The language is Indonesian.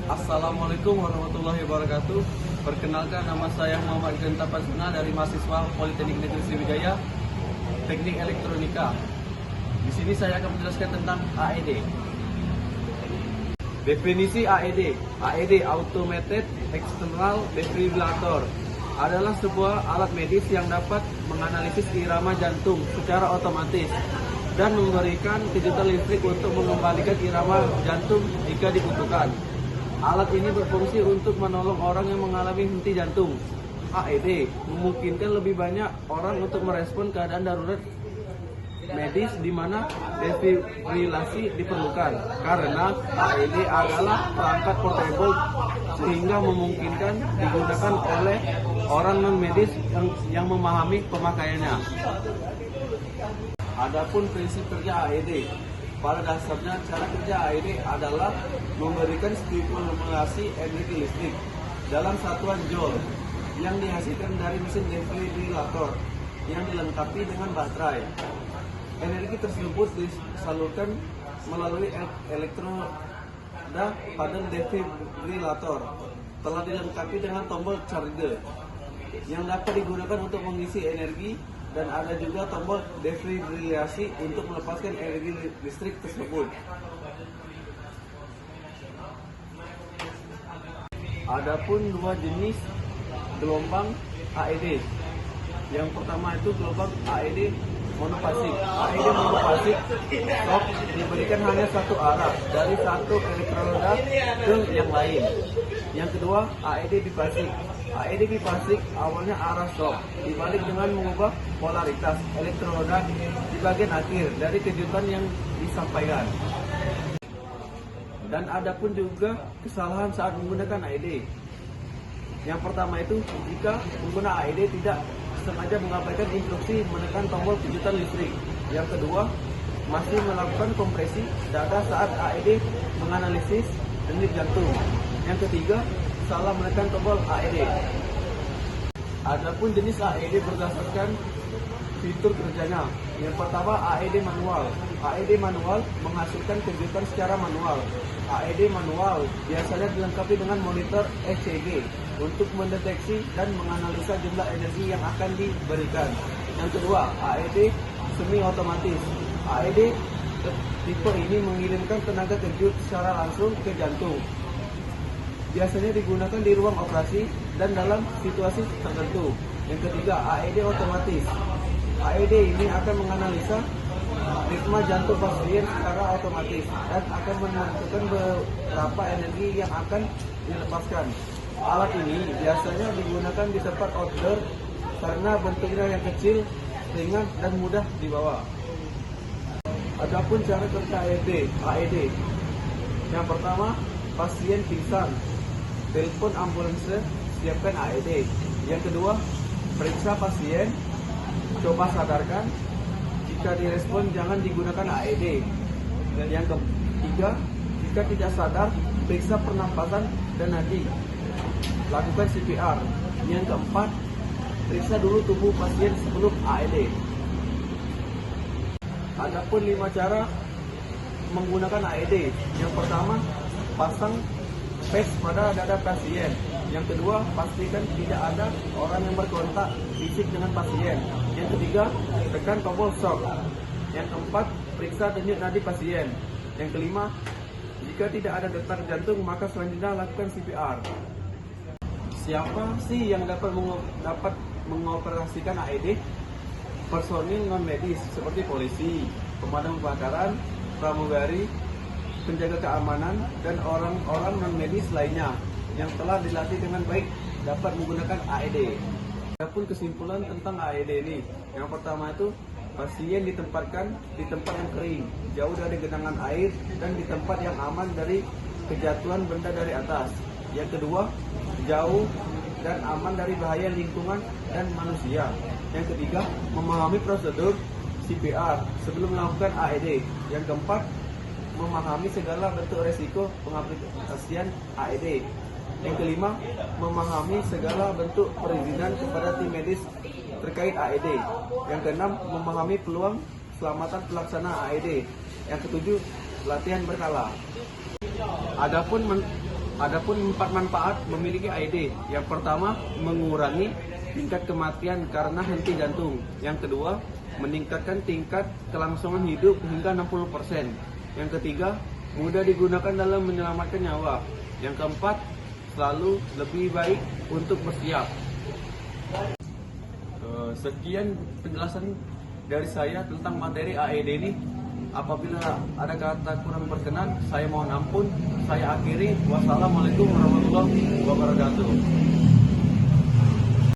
Assalamualaikum warahmatullahi wabarakatuh. Perkenalkan, nama saya Muhammad Genta Pasuna dari mahasiswa Politeknik Negeri Sriwijaya, Teknik Elektronika. Di sini saya akan menjelaskan tentang AED. Definisi AED. AED Automated External Defibrillator adalah sebuah alat medis yang dapat menganalisis irama jantung secara otomatis dan memberikan kejutan listrik untuk mengembalikan irama jantung jika dibutuhkan. Alat ini berfungsi untuk menolong orang yang mengalami henti jantung. AED memungkinkan lebih banyak orang untuk merespon keadaan darurat medis di mana defibrilasi diperlukan, karena AED adalah perangkat portable sehingga memungkinkan digunakan oleh orang non-medis yang memahami pemakaiannya. Adapun prinsip kerja AED, pada dasarnya cara kerja AED adalah memberikan stimulasi energi listrik dalam satuan joule yang dihasilkan dari mesin defibrillator yang dilengkapi dengan baterai. Energi tersebut disalurkan melalui elektroda pada defibrillator. Telah dilengkapi dengan tombol charger yang dapat digunakan untuk mengisi energi, dan ada juga tombol defibrilasi untuk melepaskan energi listrik tersebut. Adapun dua jenis gelombang AED. Yang pertama itu gelombang AED monofasik. AED monofasik shock diberikan hanya satu arah dari satu elektroda ke yang lain. Yang kedua, AED bifasik. AED bifasik awalnya arah shock dibalik dengan mengubah polaritas elektroda di bagian akhir dari kejutan yang disampaikan. Dan ada pun juga kesalahan saat menggunakan AED. Yang pertama itu, jika pengguna AED tidak sengaja mengabaikan instruksi menekan tombol kejutan listrik. Yang kedua, masih melakukan kompresi dada saat AED menganalisis denyut jantung. Yang ketiga, salah menekan tombol AED. Adapun jenis AED berdasarkan fitur kerjanya. Yang pertama, AED manual. AED manual menghasilkan kejutan secara manual. AED manual biasanya dilengkapi dengan monitor ECG untuk mendeteksi dan menganalisa jumlah energi yang akan diberikan. Yang kedua, AED semi otomatis. AED tipe ini mengirimkan tenaga kejut secara langsung ke jantung. Biasanya digunakan di ruang operasi dan dalam situasi tertentu. Yang ketiga, AED otomatis. AED ini akan menganalisa ritme jantung pasien secara otomatis dan akan menentukan berapa energi yang akan dilepaskan. Alat ini biasanya digunakan di tempat outdoor karena bentuknya yang kecil, ringan, dan mudah dibawa. Adapun cara kerja AED. Yang pertama, pasien pingsan, telepon ambulans, siapkan AED. Yang kedua, periksa pasien, coba sadarkan. Jika direspon, jangan digunakan AED. Dan yang ketiga, jika tidak sadar, periksa pernapasan dan nadi. Lakukan CPR. Yang keempat, periksa dulu tubuh pasien sebelum AED. Adapun 5 cara menggunakan AED. Yang pertama, pasang patch pada dada pasien. Yang kedua, pastikan tidak ada orang yang berkontak fisik dengan pasien. Yang ketiga, tekan tombol shock. Yang keempat, periksa denyut nadi pasien. Yang kelima, jika tidak ada detak jantung, maka selanjutnya lakukan CPR. Siapa sih yang dapat mengoperasikan AED? Personil non-medis seperti polisi, pemadam kebakaran, pramugari, penjaga keamanan, dan orang-orang non-medis lainnya yang telah dilatih dengan baik dapat menggunakan AED. Adapun kesimpulan tentang AED ini, yang pertama itu, pasien ditempatkan di tempat yang kering, jauh dari genangan air, dan di tempat yang aman dari kejatuhan benda dari atas. Yang kedua, jauh dan aman dari bahaya lingkungan dan manusia. Yang ketiga, memahami prosedur CPR sebelum melakukan AED. Yang keempat, memahami segala bentuk resiko pengaplikasian AED. Yang kelima, memahami segala bentuk perizinan kepada tim medis terkait AED. Yang keenam, memahami peluang keselamatan pelaksana AED. Yang ketujuh, latihan berkala. Adapun Adapun 4 manfaat memiliki AED. Yang pertama, mengurangi tingkat kematian karena henti jantung. Yang kedua, meningkatkan tingkat kelangsungan hidup hingga 60%. Yang ketiga, mudah digunakan dalam menyelamatkan nyawa. Yang keempat, selalu lebih baik untuk bersiap. Sekian penjelasan dari saya tentang materi AED ini. Apabila ada kata kurang berkenan, saya mohon ampun. Saya akhiri. Wassalamualaikum warahmatullahi wabarakatuh.